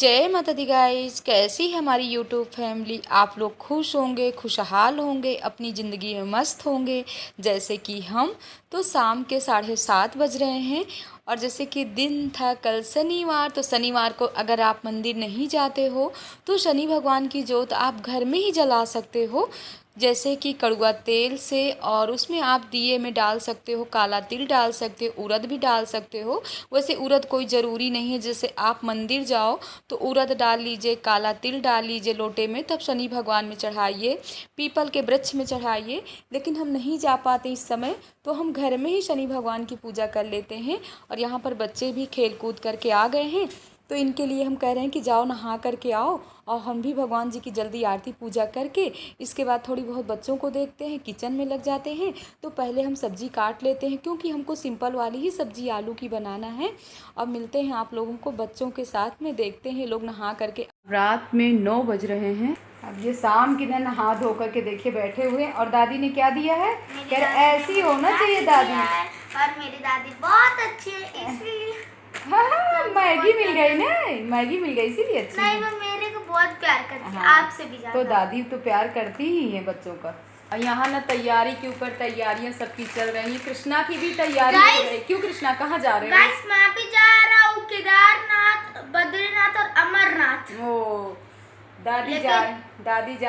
जय माता दी गाइस। कैसी है हमारी यूट्यूब फैमिली। आप लोग खुश होंगे, खुशहाल होंगे, अपनी ज़िंदगी में मस्त होंगे जैसे कि हम। तो शाम के 7:30 बज रहे हैं और जैसे कि दिन था कल शनिवार, तो शनिवार को अगर आप मंदिर नहीं जाते हो तो शनि भगवान की जोत आप घर में ही जला सकते हो, जैसे कि कड़वा तेल से। और उसमें आप दिए में डाल सकते हो, काला तिल डाल सकते हो, उड़द भी डाल सकते हो। वैसे उड़द कोई ज़रूरी नहीं है, जैसे आप मंदिर जाओ तो उड़द डाल लीजिए, काला तिल डाल लीजिए लोटे में, तब शनि भगवान में चढ़ाइए, पीपल के वृक्ष में चढ़ाइए। लेकिन हम नहीं जा पाते इस समय, तो हम घर में ही शनि भगवान की पूजा कर लेते हैं। और यहाँ पर बच्चे भी खेल कूद करके आ गए हैं, तो इनके लिए हम कह रहे हैं कि जाओ नहा करके आओ और हम भी भगवान जी की जल्दी आरती पूजा करके इसके बाद थोड़ी बहुत बच्चों को देखते हैं, किचन में लग जाते हैं। तो पहले हम सब्ज़ी काट लेते हैं, क्योंकि हमको सिंपल वाली ही सब्ज़ी आलू की बनाना है। अब मिलते हैं आप लोगों को बच्चों के साथ में, देखते हैं लोग नहा करके। रात में 9 बज रहे हैं। अब ये शाम की दिन नहा धो करके देखिए बैठे हुए हैं। और दादी ने क्या दिया है, कह रहे ऐसी होना चाहिए दादी। और मेरी दादी बहुत अच्छी है इसलिए। हाँ, मैगी मिल गई ना, मैगी मिल गई इसीलिए अच्छी नहीं, है। वो मेरे को बहुत प्यार करती है, आपसे भी ज्यादा। तो दादी तो प्यार करती ही है बच्चों का। और यहाँ ना तैयारी के ऊपर तैयारियां सबकी चल रही हैं। कृष्णा की भी तैयारी हो रही है। क्यों कृष्णा, कहाँ जा रहे हो? गाइस मैं भी जा रहा हूँ केदारनाथ, बद्रीनाथ और अमरनाथ। ओ दादी जा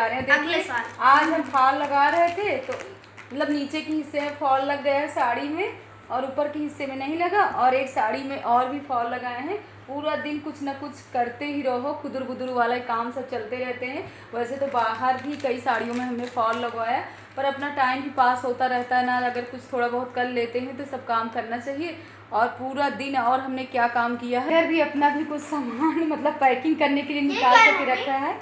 रहे हैं। अगले देखिए साल आज हम फॉल लगा रहे थे, तो मतलब नीचे के हिस्से में फॉल लग गया है साड़ी में, और ऊपर के हिस्से में नहीं लगा। और एक साड़ी में और भी फॉल लगाए हैं। पूरा दिन कुछ ना कुछ करते ही रहो, खुदुर बुदुर वाला काम सब चलते रहते हैं। वैसे तो बाहर भी कई साड़ियों में हमने फॉल लगवाया, पर अपना टाइम भी पास होता रहता है ना। अगर कुछ थोड़ा बहुत कर लेते हैं तो सब काम करना चाहिए। और पूरा दिन और हमने क्या काम किया है, फिर भी अपना भी कुछ सामान मतलब पैकिंग करने के लिए निकाल करके रखा है।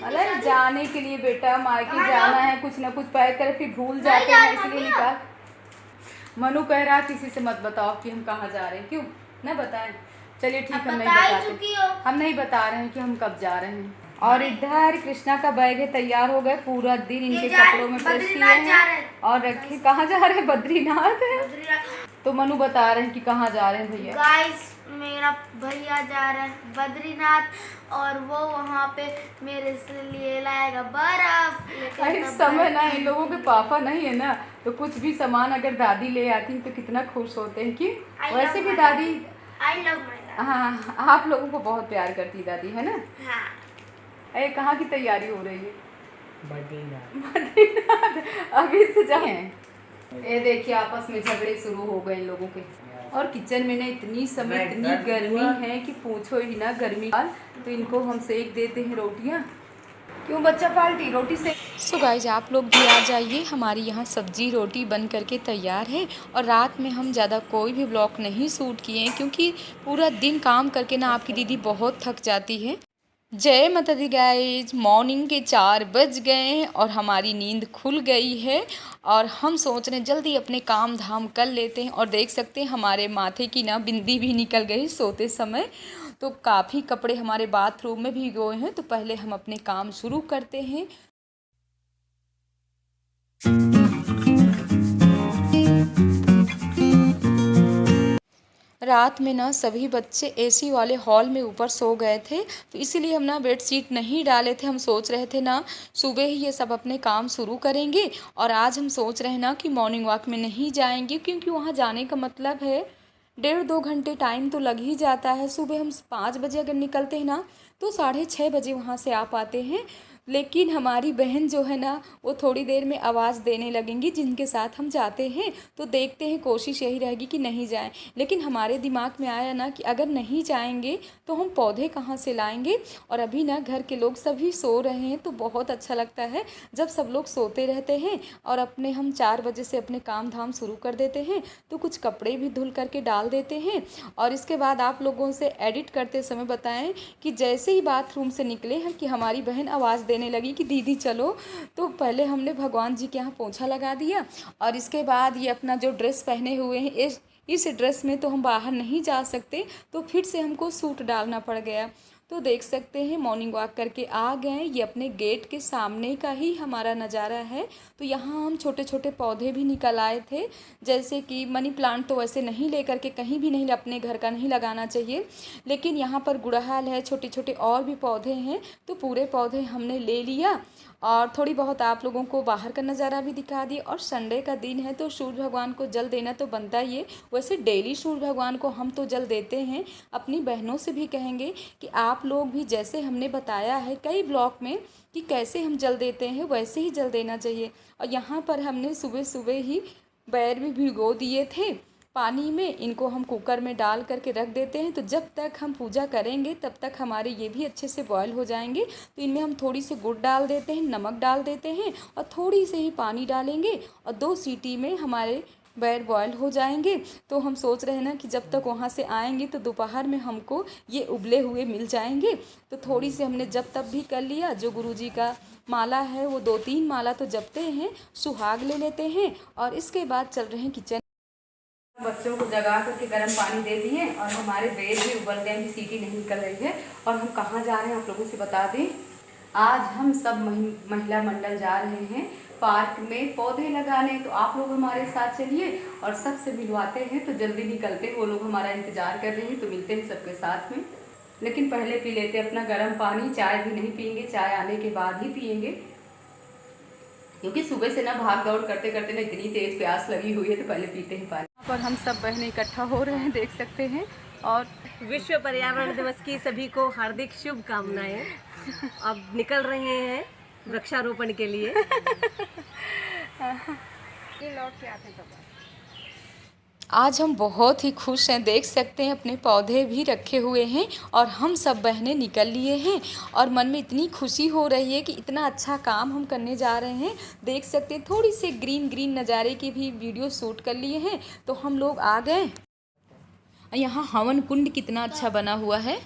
अरे जाने के लिए बेटा, मायके जाना है, कुछ ना कुछ पैक कर फिर भूल जाते हैं, इसलिए निकाल। मनु कह रहा है किसी से मत बताओ कि हम कहाँ जा रहे हैं, क्यों ना बताएं। चलिए ठीक, हम नहीं बताते, हम नहीं बता रहे हैं कि हम कब जा रहे हैं। और इधर कृष्णा का बैग है तैयार हो गए, पूरा दिन इनके कपड़ों में प्रेस किए हैं और रखे। कहाँ जा रहे हैं? बद्रीनाथ है। तो मनु बता रहे हैं कि कहाँ जा रहे हैं भैया। गाइस मेरा भैया जा रहा है बद्रीनाथ, और वो वहाँ पे मेरे लिए लाएगा बर्फ। इस समय ना इन लोगों के पापा नहीं है ना, तो कुछ भी सामान अगर दादी ले आती है तो कितना खुश होते हैं कि। वैसे भी दादी, आई लव माय दादी। हाँ, आप लोगों को बहुत प्यार करती दादी, है ना। हाँ। अरे कहाँ की तैयारी हो रही है? बद्रीनाथ। अभी से जाए। ये देखिए आपस में झगड़े शुरू हो गए इन लोगों के। और किचन में ना इतनी समय इतनी गर्मी है कि पूछो ही ना, गर्मी। तो इनको हम सेक देते हैं रोटियां। क्यों बच्चा पाल्टी रोटी से। सो गाइस आप लोग भी आ जाइए, हमारी यहाँ सब्जी रोटी बन करके तैयार है। और रात में हम ज़्यादा कोई भी ब्लॉग नहीं शूट किए हैं, क्योंकि पूरा दिन काम करके ना आपकी दीदी बहुत थक जाती है। जय माता दी गाइज। मॉर्निंग के 4 बज गए हैं और हमारी नींद खुल गई है। और हम सोच रहे हैं जल्दी अपने काम धाम कर लेते हैं। और देख सकते हैं हमारे माथे की ना बिंदी भी निकल गई सोते समय। तो काफ़ी कपड़े हमारे बाथरूम में भी गए हैं, तो पहले हम अपने काम शुरू करते हैं। रात में ना सभी बच्चे एसी वाले हॉल में ऊपर सो गए थे, तो इसीलिए हम ना बेडशीट नहीं डाले थे। हम सोच रहे थे ना सुबह ही ये सब अपने काम शुरू करेंगे। और आज हम सोच रहे हैं ना कि मॉर्निंग वॉक में नहीं जाएंगे, क्योंकि वहाँ जाने का मतलब है 1.5-2 घंटे टाइम तो लग ही जाता है। सुबह हम 5 बजे अगर निकलते हैं ना, तो 6:30 बजे वहाँ से आ पाते हैं। लेकिन हमारी बहन जो है ना, वो थोड़ी देर में आवाज़ देने लगेंगी जिनके साथ हम जाते हैं। तो देखते हैं, कोशिश यही रहेगी कि नहीं जाएं। लेकिन हमारे दिमाग में आया ना कि अगर नहीं जाएंगे तो हम पौधे कहाँ से लाएंगे। और अभी ना घर के लोग सभी सो रहे हैं, तो बहुत अच्छा लगता है जब सब लोग सोते रहते हैं और अपने हम 4 बजे से अपने काम धाम शुरू कर देते हैं। तो कुछ कपड़े भी धुल करके डाल देते हैं। और इसके बाद आप लोगों से एडिट करते समय बताएं कि जैसे ही बाथरूम से निकले हैं कि हमारी बहन आवाज़ देने लगी कि दीदी चलो, तो पहले हमने भगवान जी के यहाँ पोंछा लगा दिया। और इसके बाद ये अपना जो ड्रेस पहने हुए हैं, इस ड्रेस में तो हम बाहर नहीं जा सकते, तो फिर से हमको सूट डालना पड़ गया। तो देख सकते हैं मॉर्निंग वॉक करके आ गए। ये अपने गेट के सामने का ही हमारा नज़ारा है। तो यहाँ हम छोटे छोटे पौधे भी निकल आए थे, जैसे कि मनी प्लांट तो वैसे नहीं लेकर के कहीं भी नहीं, अपने घर का नहीं लगाना चाहिए, लेकिन यहाँ पर गुड़हल है, छोटे छोटे और भी पौधे हैं। तो पूरे पौधे हमने ले लिया और थोड़ी बहुत आप लोगों को बाहर का नज़ारा भी दिखा दिया। और संडे का दिन है तो सूर्य भगवान को जल देना तो बनता ही है। वैसे डेली सूर्य भगवान को हम तो जल देते हैं। अपनी बहनों से भी कहेंगे कि आप लोग भी जैसे हमने बताया है कई ब्लॉग में कि कैसे हम जल देते हैं वैसे ही जल देना चाहिए। और यहाँ पर हमने सुबह सुबह ही बैर भी भिगो दिए थे पानी में। इनको हम कुकर में डाल करके रख देते हैं। तो जब तक हम पूजा करेंगे तब तक हमारे ये भी अच्छे से बॉयल हो जाएंगे। तो इनमें हम थोड़ी सी गुड़ डाल देते हैं, नमक डाल देते हैं और थोड़ी से ही पानी डालेंगे और 2 सीटी में हमारे बैर बॉयल हो जाएंगे। तो हम सोच रहे हैं ना कि जब तक वहाँ से आएंगे तो दोपहर में हमको ये उबले हुए मिल जाएंगे। तो थोड़ी सी हमने जब तब भी कर लिया। जो गुरुजी का माला है वो 2-3 माला तो जपते हैं, सुहाग ले लेते हैं और इसके बाद चल रहे हैं किचन। बच्चों को जगा करके गर्म पानी दे दिए और हमारे बेर भी उबल गए, अभी सीटी नहीं निकल रही है। और हम कहाँ जा रहे हैं आप लोगों से बता दें। आज हम सब महिला मंडल जा रहे हैं पार्क में पौधे लगाने। तो आप लोग हमारे साथ चलिए और सबसे मिलवाते हैं। तो जल्दी निकलते हैं, वो लोग हमारा इंतज़ार कर रहे हैं। तो मिलते हैं सबके साथ में, लेकिन पहले पी लेते अपना गर्म पानी। चाय भी नहीं पियेंगे, चाय आने के बाद ही पियेंगे, क्योंकि सुबह से ना भाग दौड़ करते करते ना इतनी तेज़ प्यास लगी हुई है। तो पहले पीते हैं पानी। यहाँ पर हम सब बहनें इकट्ठा हो रहे हैं, देख सकते हैं। और विश्व पर्यावरण दिवस की सभी को हार्दिक शुभकामनाएं। अब निकल रहे हैं वृक्षारोपण के लिए। आज हम बहुत ही खुश हैं, देख सकते हैं अपने पौधे भी रखे हुए हैं और हम सब बहनें निकल लिए हैं। और मन में इतनी खुशी हो रही है कि इतना अच्छा काम हम करने जा रहे हैं। देख सकते हैं थोड़ी सी ग्रीन ग्रीन नज़ारे की भी वीडियो शूट कर लिए हैं। तो हम लोग आ गए। यहाँ हवन कुंड कितना अच्छा बना हुआ है।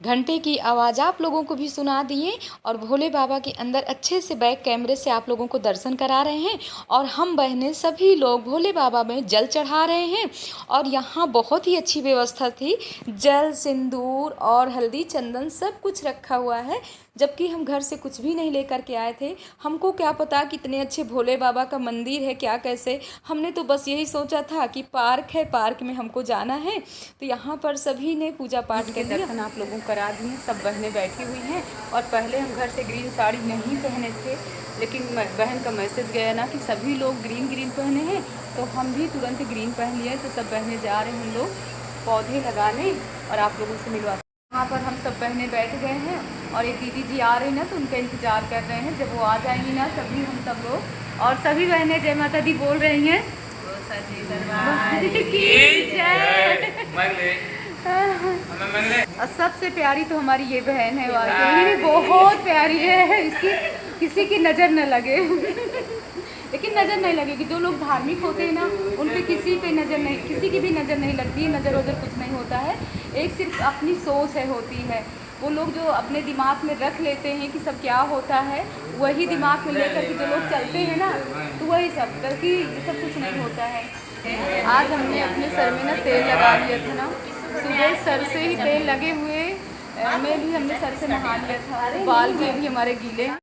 घंटे की आवाज़ आप लोगों को भी सुना दिए और भोले बाबा के अंदर अच्छे से बैक कैमरे से आप लोगों को दर्शन करा रहे हैं। और हम बहनें सभी लोग भोले बाबा में जल चढ़ा रहे हैं। और यहाँ बहुत ही अच्छी व्यवस्था थी, जल, सिंदूर और हल्दी, चंदन सब कुछ रखा हुआ है। जबकि हम घर से कुछ भी नहीं लेकर के आए थे। हमको क्या पता कितने अच्छे भोले बाबा का मंदिर है, क्या कैसे। हमने तो बस यही सोचा था कि पार्क है, पार्क में हमको जाना है। तो यहाँ पर सभी ने पूजा पाठ के दर्शन आप लोगों को करा दिए। सब बहनें बैठी हुई हैं। और पहले हम घर से ग्रीन साड़ी नहीं पहने थे, लेकिन बहन का मैसेज गया ना कि सभी लोग ग्रीन ग्रीन पहने हैं, तो हम भी तुरंत ग्रीन पहन लिए। तो सब बहनें जा रहे हैं हम लोग पौधे लगाने और आप लोगों से मिलवा। वहाँ पर हम सब बहनें बैठ गए हैं और एक दीदी जी आ रही ना, तो उनका इंतज़ार कर रहे हैं। जब वो आ जाएंगी ना तभी हम सब लोग और सभी बहनें जय माता दी बोल रही हैं। और सबसे प्यारी तो हमारी ये बहन है, वाकई बहुत प्यारी है। इसकी किसी की नज़र न लगे। लेकिन नज़र नहीं लगेगी। जो लोग धार्मिक होते हैं ना उन पे किसी पे नज़र नहीं, किसी की भी नज़र नहीं लगती है। नज़र उधर कुछ नहीं होता है। एक सिर्फ अपनी सोच है होती है। वो लोग जो अपने दिमाग में रख लेते हैं कि सब क्या होता है, वही दिमाग में लेकर के जो लोग चलते हैं ना, तो वही सब करके सब कुछ नहीं होता है। आज हमने अपने सर में ना तेल लगा लिया था ना, सुबह सर से ही तेल लगे हुए में भी हमने सर से नहा लिया था, बाल भी अभी हमारे गीले हैं।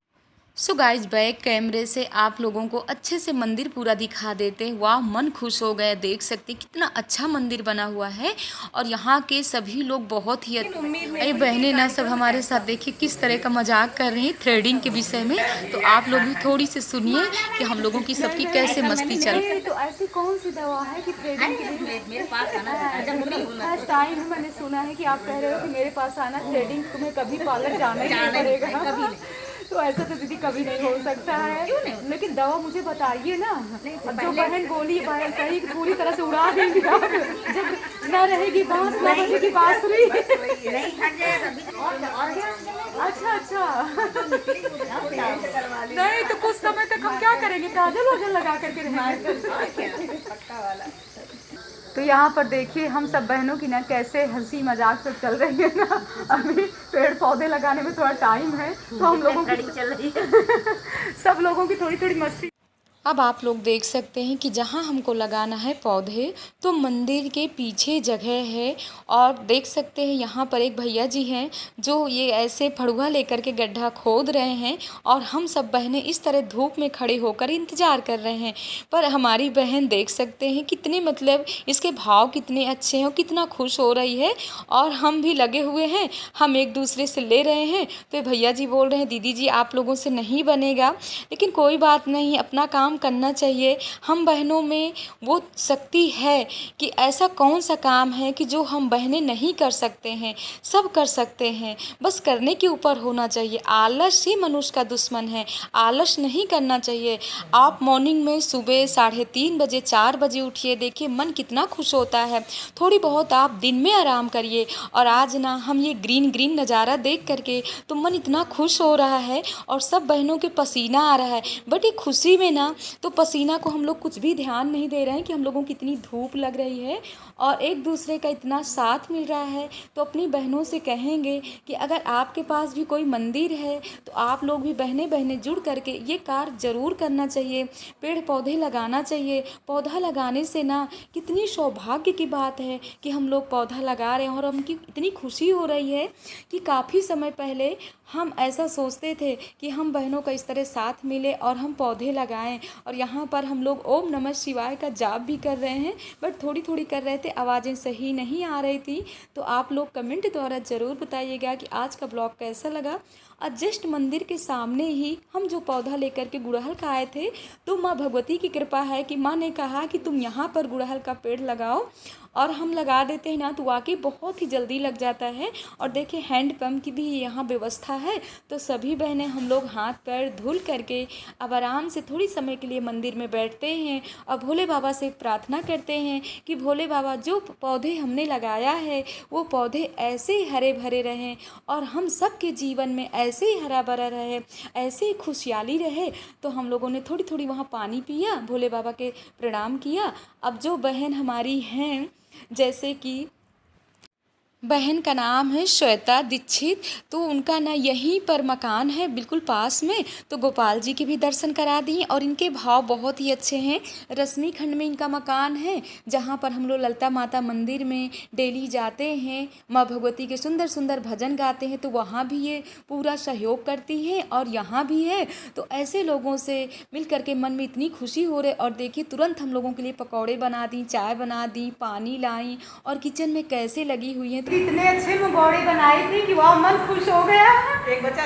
सो गाइज बैक कैमरे से आप लोगों को अच्छे से मंदिर पूरा दिखा देते हैं। वाह, मन खुश हो गए। देख सकते हैं कितना अच्छा मंदिर बना हुआ है। और यहाँ के सभी लोग बहुत ही अरे बहनें ना सब हमारे साथ देखिए किस तरह का मजाक कर रही हैं थ्रेडिंग के विषय में। तो आप लोग भी थोड़ी सी सुनिए कि हम लोगों की सबकी कैसे मस्ती चल रही है। तो ऐसी कौन सी दवा है कि थ्रेडिंग के लिए मेरे पास आना? फर्स्ट टाइम मैंने सुना है कि आप कह रहे हो कि मेरे पास आना, थ्रेडिंग तुम्हें कभी पार्लर जाना ही पड़ेगा। तो ऐसा तो दीदी कभी नहीं हो सकता है, लेकिन दवा मुझे बताइए ना। अब जो बहन बोली बहन सही पूरी तरह से उड़ा देंगी आप, जब ना रहेगी बांस ना बजेगी बांसुरी। अच्छा अच्छा, नहीं तो कुछ समय तक हम क्या करेंगे, काजल वाजल लगा करके रहेंगे। तो यहाँ पर देखिए हम सब बहनों की ना कैसे हंसी मजाक से चल रही है ना। अभी पेड़ पौधे लगाने में थोड़ा टाइम है तो हम लोगों की चल रही है सब लोगों की थोड़ी थोड़ी मस्ती। अब आप लोग देख सकते हैं कि जहाँ हमको लगाना है पौधे, तो मंदिर के पीछे जगह है। और देख सकते हैं यहाँ पर एक भैया जी हैं जो ये ऐसे फड़ुआ लेकर के गड्ढा खोद रहे हैं, और हम सब बहनें इस तरह धूप में खड़े होकर इंतज़ार कर रहे हैं। पर हमारी बहन देख सकते हैं कितने मतलब इसके भाव कितने अच्छे हैं और कितना खुश हो रही है। और हम भी लगे हुए हैं, हम एक दूसरे से ले रहे हैं। तो भैया जी बोल रहे हैं दीदी जी आप लोगों से नहीं बनेगा, लेकिन कोई बात नहीं, अपना काम करना चाहिए। हम बहनों में वो शक्ति है कि ऐसा कौन सा काम है कि जो हम बहनें नहीं कर सकते हैं, सब कर सकते हैं, बस करने के ऊपर होना चाहिए। आलस ही मनुष्य का दुश्मन है, आलस नहीं करना चाहिए। आप मॉर्निंग में सुबह 3:30 बजे 4 बजे उठिए, देखिए मन कितना खुश होता है। थोड़ी बहुत आप दिन में आराम करिए। और आज ना हम ये ग्रीन ग्रीन नज़ारा देख करके तो मन इतना खुश हो रहा है, और सब बहनों के पसीना आ रहा है। बट ये खुशी में ना तो पसीना को हम लोग कुछ भी ध्यान नहीं दे रहे हैं कि हम लोगों की इतनी धूप लग रही है और एक दूसरे का इतना साथ मिल रहा है। तो अपनी बहनों से कहेंगे कि अगर आपके पास भी कोई मंदिर है तो आप लोग भी बहनें बहनें जुड़ करके ये कार्य ज़रूर करना चाहिए। पेड़ पौधे लगाना चाहिए। पौधा लगाने से ना कितनी सौभाग्य की बात है कि हम लोग पौधा लगा रहे हैं, और हमकी इतनी खुशी हो रही है कि काफ़ी समय पहले हम ऐसा सोचते थे कि हम बहनों का इस तरह साथ मिले और हम पौधे लगाएं। और यहाँ पर हम लोग ओम नमः शिवाय का जाप भी कर रहे हैं, बट थोड़ी थोड़ी कर रहे थे, आवाज़ें सही नहीं आ रही थी। तो आप लोग कमेंट द्वारा ज़रूर बताइएगा कि आज का ब्लॉग कैसा लगा। और जस्ट मंदिर के सामने ही हम जो पौधा लेकर के गुड़हल का आए थे, तो माँ भगवती की कृपा है कि माँ ने कहा कि तुम यहाँ पर गुड़हल का पेड़ लगाओ, और हम लगा देते हैं ना तो वाकई बहुत ही जल्दी लग जाता है। और देखिए हैंडपम्प की भी यहाँ व्यवस्था है, तो सभी बहनें हम लोग हाथ पैर धुल करके अब आराम से थोड़ी समय के लिए मंदिर में बैठते हैं और भोले बाबा से प्रार्थना करते हैं कि भोले बाबा जो पौधे हमने लगाया है वो पौधे ऐसे ही हरे भरे रहें, और हम सब के जीवन में ऐसे ही हरा भरा रहे, ऐसे ही खुशहाली रहे। तो हम लोगों ने थोड़ी थोड़ी वहाँ पानी पिया, भोले बाबा के प्रणाम किया। अब जो बहन हमारी हैं, जैसे कि बहन का नाम है श्वेता दीक्षित, तो उनका ना यहीं पर मकान है बिल्कुल पास में, तो गोपाल जी के भी दर्शन करा दिए। और इनके भाव बहुत ही अच्छे हैं। रश्मि खंड में इनका मकान है, जहाँ पर हम लोग ललिता माता मंदिर में डेली जाते हैं, माँ भगवती के सुंदर सुंदर भजन गाते हैं, तो वहाँ भी ये पूरा सहयोग करती हैं और यहाँ भी है। तो ऐसे लोगों से मिल करके मन में इतनी खुशी हो रही। और देखिए तुरंत हम लोगों के लिए पकौड़े बना दी, चाय बना दी, पानी लाई, और किचन में कैसे लगी हुई हैं। तो इतने अच्छे मंगोड़े बनाई थी कि वाह मन खुश हो गया। एक बचा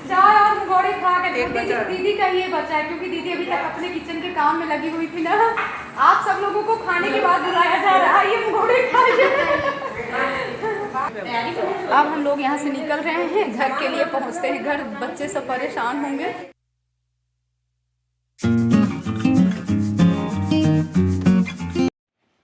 चाय और मंगोड़े खा के दीदी का ये बचा है, क्योंकि दीदी अभी तक अपने किचन के काम में लगी हुई थी ना। आप सब लोगों को खाने के बाद बुलाया जा रहा है, ये मंगोड़े खाइए। अब हम लोग यहाँ से निकल रहे हैं, घर के लिए पहुँचते हैं। घर बच्चे सब परेशान होंगे।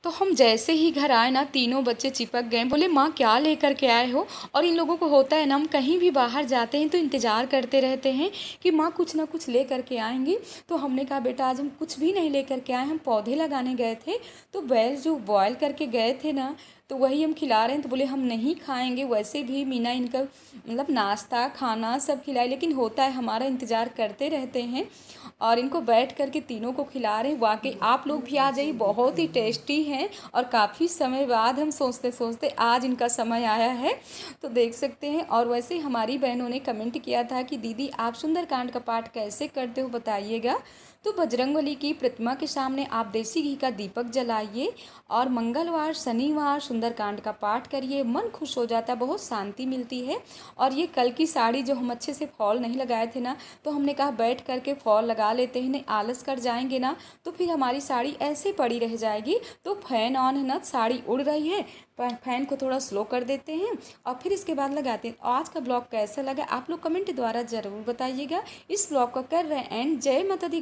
तो हम जैसे ही घर आए ना, तीनों बच्चे चिपक गए, बोले माँ क्या लेकर के आए हो। और इन लोगों को होता है ना, हम कहीं भी बाहर जाते हैं तो इंतज़ार करते रहते हैं कि माँ कुछ ना कुछ ले करके आएंगी। तो हमने कहा बेटा आज हम कुछ भी नहीं लेकर के आए, हम पौधे लगाने गए थे, तो बैल जो बॉयल करके गए थे ना, तो वही हम खिला रहे हैं। तो बोले हम नहीं खाएंगे। वैसे भी मीना इनका मतलब नाश्ता खाना सब खिलाए, लेकिन होता है हमारा इंतज़ार करते रहते हैं, और इनको बैठ करके तीनों को खिला रहे हैं। वाकई आप लोग भी आ जाइए, बहुत ही टेस्टी हैं। और काफ़ी समय बाद हम सोचते सोचते आज इनका समय आया है, तो देख सकते हैं। और वैसे हमारी बहनों ने कमेंट किया था कि दीदी आप सुंदरकांड का पाठ कैसे करते हो बताइएगा। तो बजरंगबली की प्रतिमा के सामने आप देसी घी का दीपक जलाइए, और मंगलवार शनिवार सुंदरकांड का पाठ करिए, मन खुश हो जाता है, बहुत शांति मिलती है। और ये कल की साड़ी जो हम अच्छे से फॉल नहीं लगाए थे ना, तो हमने कहा बैठ करके फॉल लगा लेते हैं, नहीं आलस कर जाएंगे ना तो फिर हमारी साड़ी ऐसे पड़ी रह जाएगी। तो फैन ऑन है ना, साड़ी उड़ रही है, फैन को थोड़ा स्लो कर देते हैं और फिर इसके बाद लगाते हैं। आज का ब्लॉग कैसा लगा आप लोग कमेंट द्वारा ज़रूर बताइएगा। इस ब्लॉग को कर रहे हैं एंड जय माता दी।